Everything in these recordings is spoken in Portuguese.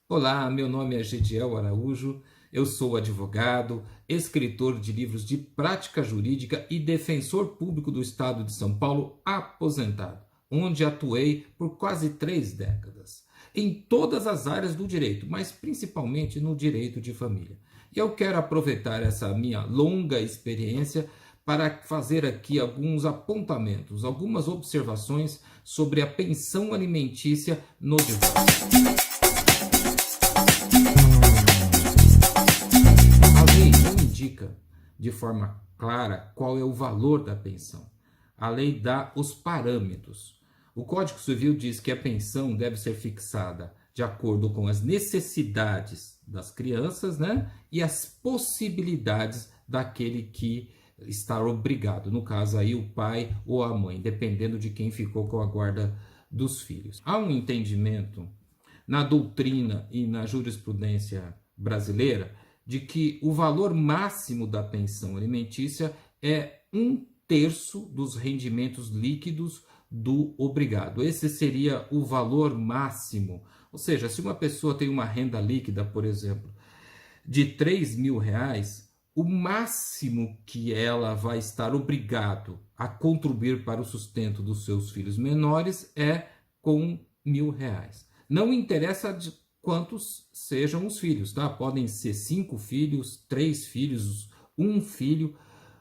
Olá, meu nome é Gediel Araújo, eu sou advogado, escritor de livros de prática jurídica e defensor público do Estado de São Paulo aposentado, onde atuei por quase 3 décadas, em todas as áreas do direito, mas principalmente no direito de família. E eu quero aproveitar essa minha longa experiência para fazer aqui alguns apontamentos, algumas observações sobre a pensão alimentícia no divórcio. A lei não indica de forma clara qual é o valor da pensão. A lei dá os parâmetros. O Código Civil diz que a pensão deve ser fixada de acordo com as necessidades das crianças, né? E as possibilidades daquele que está obrigado, no caso aí o pai ou a mãe, dependendo de quem ficou com a guarda dos filhos. Há um entendimento na doutrina e na jurisprudência brasileira de que o valor máximo da pensão alimentícia é 1/3 dos rendimentos líquidos do obrigado. Esse seria o valor máximo. Ou seja, se uma pessoa tem uma renda líquida, por exemplo, de R$ 3.000, o máximo que ela vai estar obrigado a contribuir para o sustento dos seus filhos menores é com R$ 1.000. Não interessa de quantos sejam os filhos, tá? Podem ser 5 filhos, 3 filhos, 1 filho,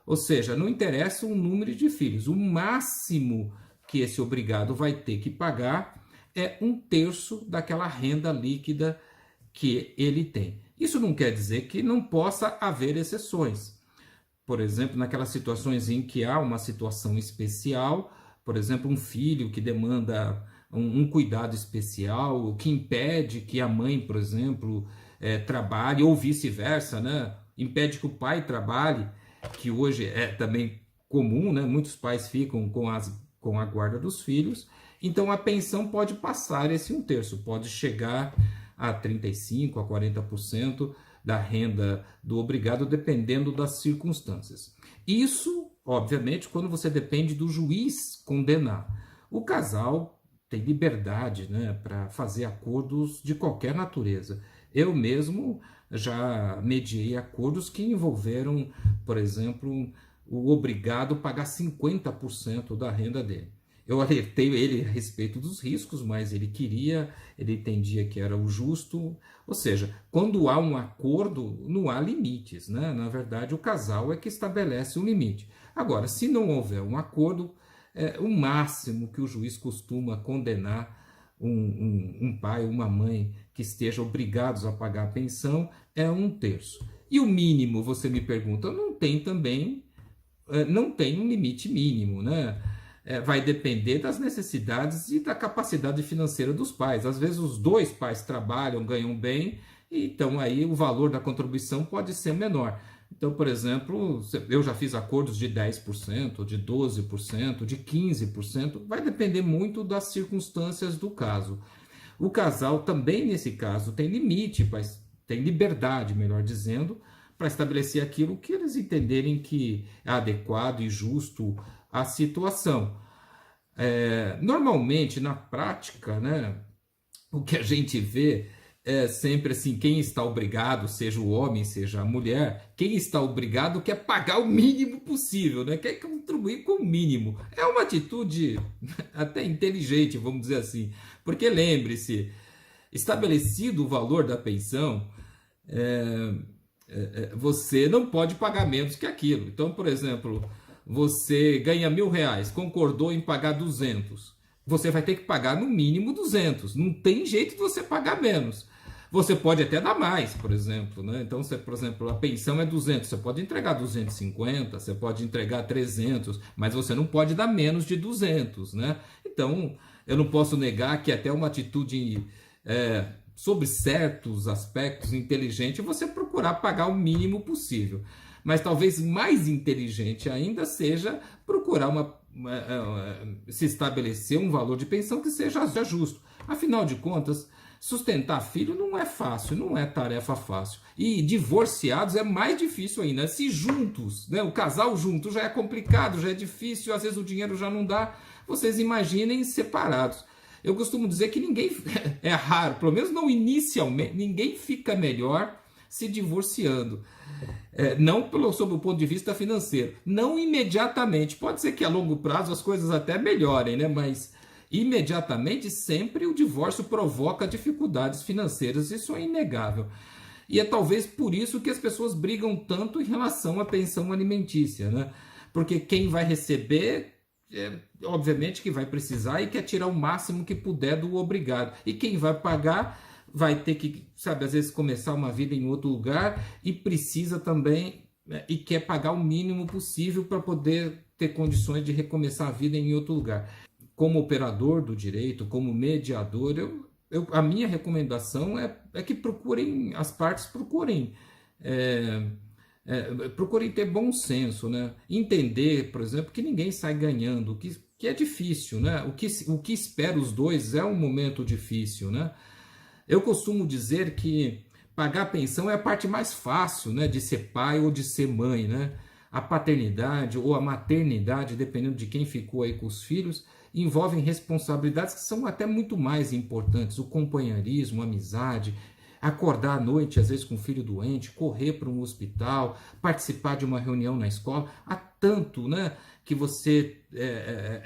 ou seja, não interessa o número de filhos. O máximo que esse obrigado vai ter que pagar é 1/3 daquela renda líquida que ele tem. Isso não quer dizer que não possa haver exceções. Por exemplo, naquelas situações em que há uma situação especial, por exemplo, um filho que demanda um cuidado especial, o que impede que a mãe, por exemplo, trabalhe, ou vice-versa, né? Impede que o pai trabalhe, que hoje é também comum, né? Muitos pais ficam com a guarda dos filhos, então a pensão pode passar esse 1/3, pode chegar a 35%, a 40% da renda do obrigado, dependendo das circunstâncias. Isso, obviamente, quando você depende do juiz condenar. O casal tem liberdade, né, para fazer acordos de qualquer natureza. Eu mesmo já mediei acordos que envolveram, por exemplo, o obrigado pagar 50% da renda dele. Eu alertei ele a respeito dos riscos, mas ele entendia que era o justo. Ou seja, quando há um acordo, não há limites, né? Na verdade, o casal é que estabelece um limite. Agora, se não houver um acordo, o máximo que o juiz costuma condenar um pai ou uma mãe que estejam obrigados a pagar a pensão é 1/3. E o mínimo, você me pergunta, não tem também, não tem um limite mínimo, né? Vai depender das necessidades e da capacidade financeira dos pais. Às vezes os dois pais trabalham, ganham bem, então aí o valor da contribuição pode ser menor. Então, por exemplo, eu já fiz acordos de 10%, de 12%, de 15%, vai depender muito das circunstâncias do caso. O casal também, nesse caso, tem limite, tem liberdade, melhor dizendo, para estabelecer aquilo que eles entenderem que é adequado e justo à situação. Normalmente, na prática, né, o que a gente vê é sempre assim, quem está obrigado, seja o homem, seja a mulher, quem está obrigado quer pagar o mínimo possível, né? Quer contribuir com o mínimo. É uma atitude até inteligente, vamos dizer assim, porque lembre-se, estabelecido o valor da pensão, você não pode pagar menos que aquilo. Então, por exemplo, você ganha R$ 1.000, concordou em pagar 200. Você vai ter que pagar no mínimo 200. Não tem jeito de você pagar menos. Você pode até dar mais, por exemplo, né? Então, por exemplo, a pensão é 200, você pode entregar 250, você pode entregar 300, mas você não pode dar menos de 200, né? Então, eu não posso negar que até uma atitude sobre certos aspectos inteligente você procurar pagar o mínimo possível. Mas talvez mais inteligente ainda seja procurar se estabelecer um valor de pensão que seja justo. Afinal de contas, sustentar filho não é fácil, não é tarefa fácil. E divorciados é mais difícil ainda. Se juntos, né, o casal junto já é complicado, já é difícil, às vezes o dinheiro já não dá. Vocês imaginem separados. Eu costumo dizer que ninguém, é raro, pelo menos não inicialmente, ninguém fica melhor se divorciando. Não sob o ponto de vista financeiro, não imediatamente. Pode ser que a longo prazo as coisas até melhorem, né? Mas imediatamente sempre o divórcio provoca dificuldades financeiras, isso é inegável. E é talvez por isso que as pessoas brigam tanto em relação à pensão alimentícia, né? Porque quem vai receber, obviamente que vai precisar e quer tirar o máximo que puder do obrigado. E quem vai pagar vai ter que, sabe, às vezes começar uma vida em outro lugar e precisa também, né, e quer pagar o mínimo possível para poder ter condições de recomeçar a vida em outro lugar. Como operador do direito, como mediador, a minha recomendação é que as partes procurem ter bom senso, né? Entender, por exemplo, que ninguém sai ganhando, que é difícil, né? O que espera os dois é um momento difícil, né? Eu costumo dizer que pagar pensão é a parte mais fácil, né, de ser pai ou de ser mãe, né? A paternidade ou a maternidade, dependendo de quem ficou aí com os filhos, envolvem responsabilidades que são até muito mais importantes. O companheirismo, a amizade, acordar à noite, às vezes com o filho doente, correr para um hospital, participar de uma reunião na escola. Há tanto, né, que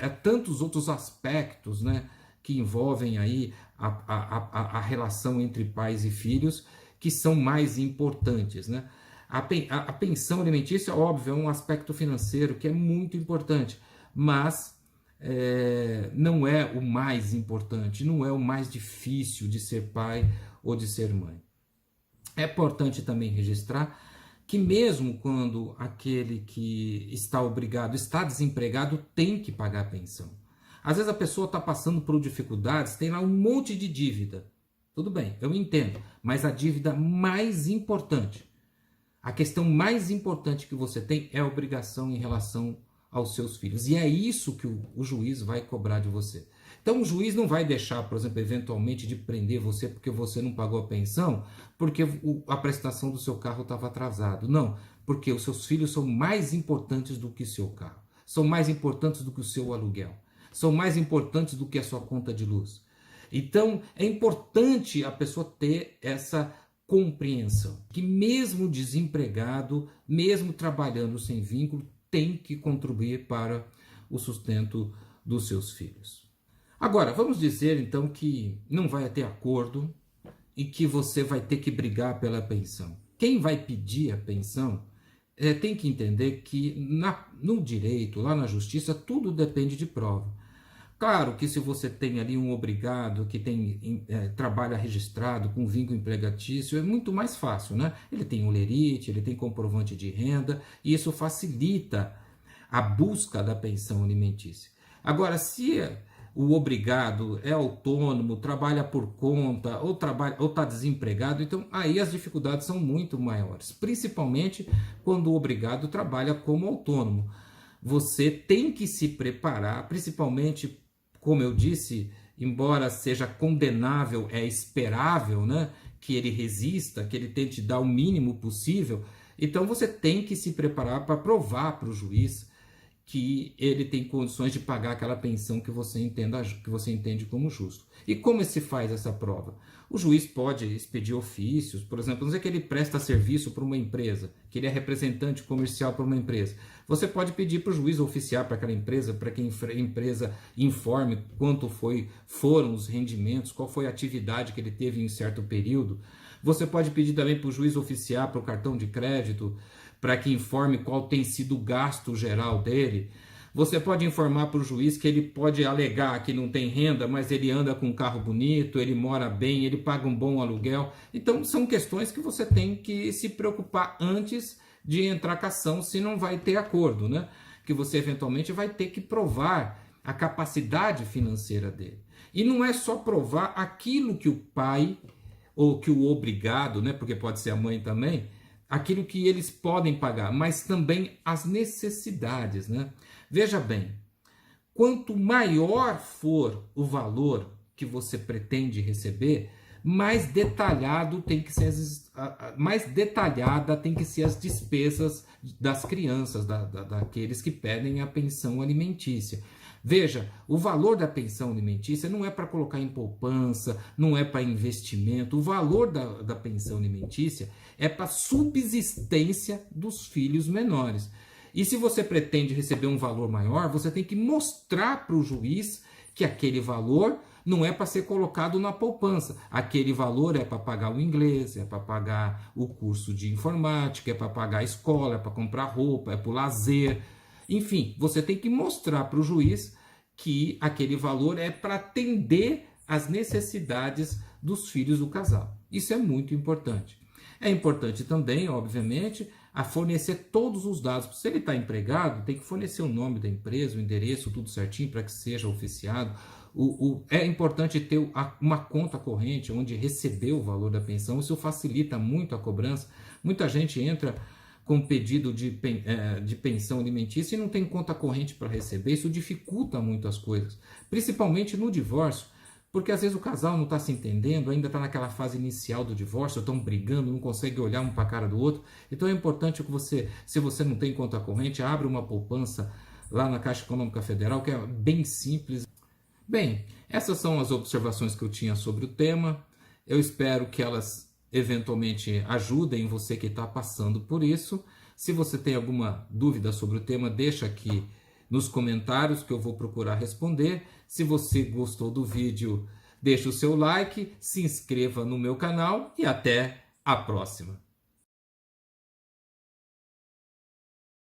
há tantos outros aspectos, né, que envolvem aí a relação entre pais e filhos, que são mais importantes, né? A pensão alimentícia, óbvio, é um aspecto financeiro que é muito importante, mas não é o mais importante, não é o mais difícil de ser pai ou de ser mãe. É importante também registrar que mesmo quando aquele que está obrigado, está desempregado, tem que pagar a pensão. Às vezes a pessoa está passando por dificuldades, tem lá um monte de dívida. Tudo bem, eu entendo, mas a dívida mais importante, a questão mais importante que você tem é a obrigação em relação aos seus filhos. E é isso que o juiz vai cobrar de você. Então o juiz não vai deixar, por exemplo, eventualmente de prender você porque você não pagou a pensão, porque a prestação do seu carro estava atrasado. Não, porque os seus filhos são mais importantes do que o seu carro. São mais importantes do que o seu aluguel. São mais importantes do que a sua conta de luz. Então, é importante a pessoa ter essa compreensão, que mesmo desempregado, mesmo trabalhando sem vínculo, tem que contribuir para o sustento dos seus filhos. Agora, vamos dizer então que não vai ter acordo e que você vai ter que brigar pela pensão. Quem vai pedir a pensão tem que entender que no direito, lá na justiça, tudo depende de prova. Claro que se você tem ali um obrigado que trabalha registrado com vínculo empregatício, é muito mais fácil, né? Ele tem olerite, ele tem comprovante de renda, e isso facilita a busca da pensão alimentícia. Agora, se o obrigado é autônomo, trabalha por conta ou está desempregado, então aí as dificuldades são muito maiores, principalmente quando o obrigado trabalha como autônomo. Você tem que se preparar, principalmente, como eu disse, embora seja condenável, é esperável, né, que ele resista, que ele tente dar o mínimo possível. Então você tem que se preparar para provar para o juiz que ele tem condições de pagar aquela pensão que você entende como justo. E como se faz essa prova? O juiz pode expedir ofícios, por exemplo, não sei que ele presta serviço para uma empresa, que ele é representante comercial para uma empresa. Você pode pedir para o juiz oficiar para aquela empresa, para que a empresa informe quanto foram os rendimentos, qual foi a atividade que ele teve em certo período. Você pode pedir também para o juiz oficiar para o cartão de crédito, para que informe qual tem sido o gasto geral dele. Você pode informar para o juiz que ele pode alegar que não tem renda, mas ele anda com um carro bonito, ele mora bem, ele paga um bom aluguel. Então são questões que você tem que se preocupar antes de entrar com a ação, se não vai ter acordo, né? Que você eventualmente vai ter que provar a capacidade financeira dele. E não é só provar aquilo que o pai ou que o obrigado, né? Porque pode ser a mãe também, aquilo que eles podem pagar, mas também as necessidades, né? Veja bem, quanto maior for o valor que você pretende receber, mais detalhada tem que ser as despesas das crianças, daqueles que pedem a pensão alimentícia. Veja, o valor da pensão alimentícia não é para colocar em poupança, não é para investimento. O valor da pensão alimentícia é para subsistência dos filhos menores. E se você pretende receber um valor maior, você tem que mostrar para o juiz que aquele valor não é para ser colocado na poupança. Aquele valor é para pagar o inglês, é para pagar o curso de informática, é para pagar a escola, é para comprar roupa, é para o lazer. Enfim, você tem que mostrar para o juiz que aquele valor é para atender às necessidades dos filhos do casal. Isso é muito importante. É importante também, obviamente, a fornecer todos os dados. Se ele está empregado, tem que fornecer o nome da empresa, o endereço, tudo certinho para que seja oficiado. É importante ter uma conta corrente onde receber o valor da pensão. Isso facilita muito a cobrança. Muita gente entra com pedido de pensão alimentícia e não tem conta corrente para receber. Isso dificulta muito as coisas, principalmente no divórcio, porque às vezes o casal não está se entendendo, ainda está naquela fase inicial do divórcio, estão brigando, não conseguem olhar um para a cara do outro. Então é importante que você, se você não tem conta corrente, abra uma poupança lá na Caixa Econômica Federal, que é bem simples. Bem, essas são as observações que eu tinha sobre o tema. Eu espero que elas eventualmente ajudem você que está passando por isso. Se você tem alguma dúvida sobre o tema, deixa aqui nos comentários que eu vou procurar responder. Se você gostou do vídeo, deixa o seu like, se inscreva no meu canal e até a próxima.